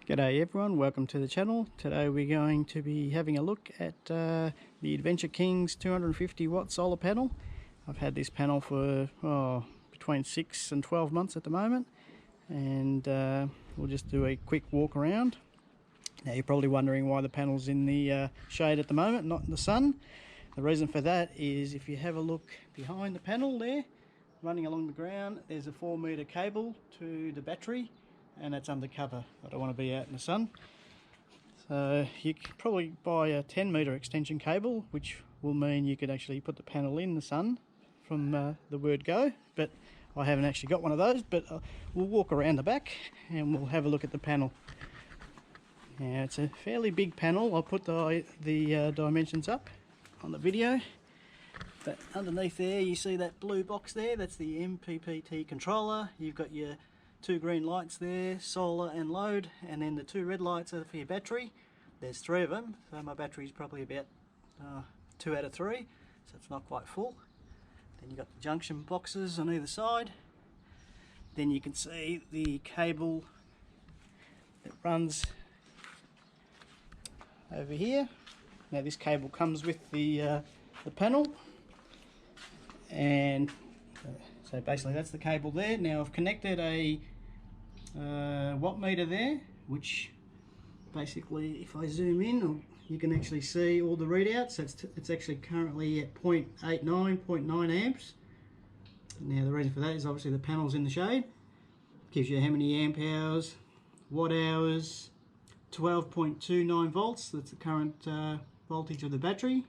G'day everyone, welcome to the channel. Today we're going to be having a look at the Adventure King's 250 watt solar panel. I've had this panel for between 6 and 12 months at the moment, and we'll just do a quick walk around. Now you're probably wondering why the panel's in the shade at the moment, not in the sun. The reason for that is if you have a look behind the panel there, running along the ground, there's a 4-meter cable to the battery, and that's undercover. I don't want to be out in the sun. So you could probably buy a 10-meter extension cable, which will mean you could actually put the panel in the sun from the word go, but I haven't actually got one of those. But we'll walk around the back and we'll have a look at the panel. Now it's a fairly big panel. I'll put the dimensions up on the video. But underneath there you see that blue box there, that's the MPPT controller. You've got your 2 green lights there, solar and load, and then the 2 red lights are for your battery. There's 3 of them, so my battery's probably about 2 out of 3, so it's not quite full. Then you've got the junction boxes on either side. Then you can see the cable that runs over here. Now this cable comes with the panel, and so basically that's the cable there. Now I've connected a watt meter there, which basically if I zoom in you can actually see all the readouts. It's actually currently at 0.89 amps. Now the reason for that is obviously the panel's in the shade. It gives you how many amp hours, watt hours, 12.29 volts, that's the current voltage of the battery.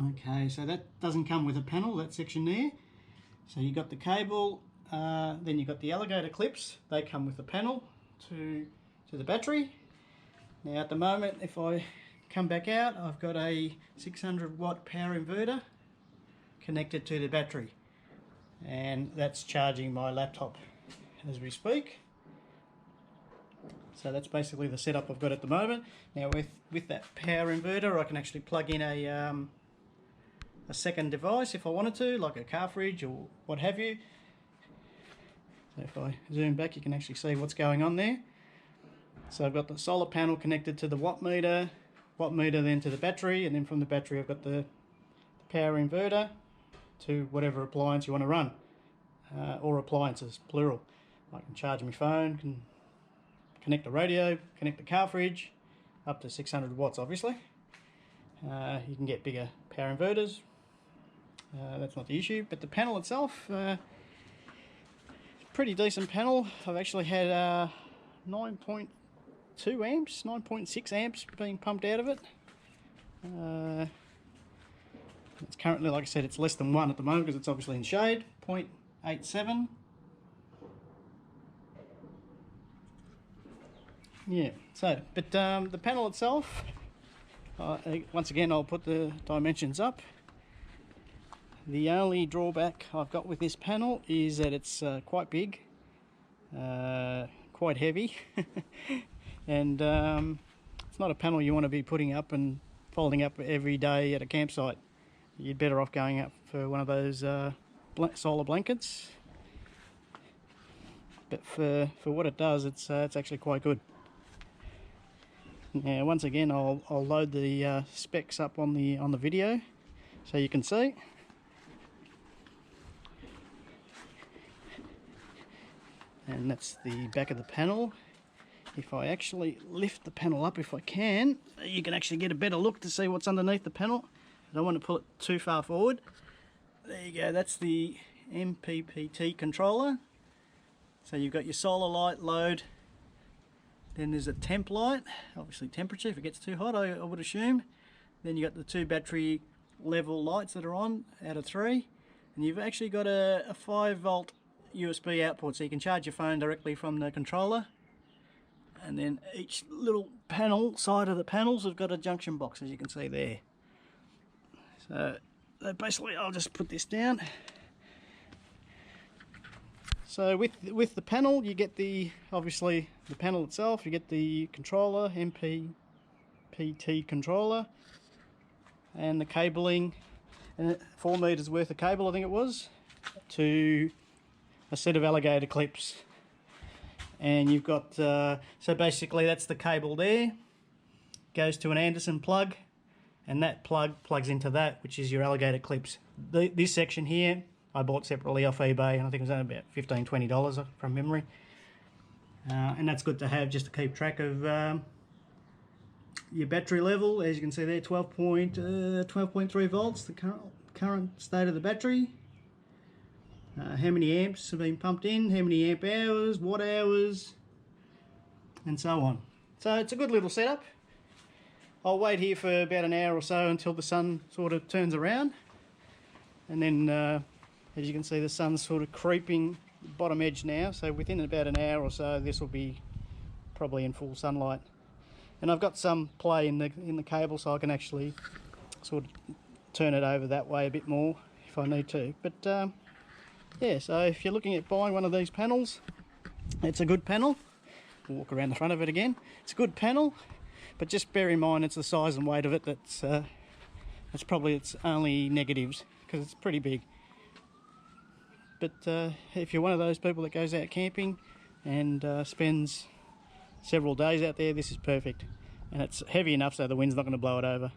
Okay, so that doesn't come with a panel, that section there. So you got the cable, then you got the alligator clips. They come with the panel to the battery. Now at the moment, if I come back out, I've got a 600 watt power inverter connected to the battery, and that's charging my laptop as we speak. So that's basically the setup I've got at the moment. Now with that power inverter, I can actually plug in a second device if I wanted to, like a car fridge or what have you. So if I zoom back, you can actually see what's going on there. So I've got the solar panel connected to the watt meter then to the battery, and then from the battery I've got the power inverter to whatever appliance you want to run, or appliances, plural. I can charge my phone, can connect the radio, connect the car fridge, up to 600 watts obviously. You can get bigger power inverters. That's not the issue, but the panel itself, pretty decent panel. I've actually had 9.2 amps, 9.6 amps being pumped out of it. It's currently, like I said, it's less than 1 at the moment because it's obviously in shade, 0.87. Yeah, so, but the panel itself, once again I'll put the dimensions up. The only drawback I've got with this panel is that it's quite big, quite heavy, and it's not a panel you want to be putting up and folding up every day at a campsite. You're better off going up for one of those solar blankets. But for what it does, it's actually quite good. Now once again I'll load the specs up on the video so you can see. And that's the back of the panel. If I actually lift the panel up, if I can, you can actually get a better look to see what's underneath the panel. I don't want to pull it too far forward. There you go, that's the MPPT controller. So you've got your solar light, load, then there's a temp light, obviously temperature if it gets too hot I would assume. Then you got the 2 battery level lights that are on out of 3, and you've actually got a 5 volt USB output, so you can charge your phone directly from the controller. And then each little panel, side of the panels, have got a junction box, as you can see there. So basically I'll just put this down. So with the panel you get obviously the panel itself, you get the controller, MPPT controller, and the cabling, and 4 meters worth of cable I think it was, to a set of alligator clips. and you've got so basically that's the cable there, goes to an Anderson plug, and that plug plugs into that, which is your alligator clips. This section here I bought separately off eBay, and I think it was only about $15–20 from memory, and that's good to have just to keep track of your battery level. As you can see there, 12.3 volts, the current state of the battery. How many amps have been pumped in, how many amp hours, watt hours, and so on. So it's a good little setup. I'll wait here for about an hour or so until the sun sort of turns around, and then as you can see, the sun's sort of creeping the bottom edge now, so within about an hour or so this will be probably in full sunlight. And I've got some play in the cable, so I can actually sort of turn it over that way a bit more if I need to. But yeah, so if you're looking at buying one of these panels, it's a good panel. We'll walk around the front of it again. It's a good panel, but just bear in mind it's the size and weight of it that's probably its only negatives, because it's pretty big. But if you're one of those people that goes out camping and spends several days out there, this is perfect. And it's heavy enough so the wind's not going to blow it over.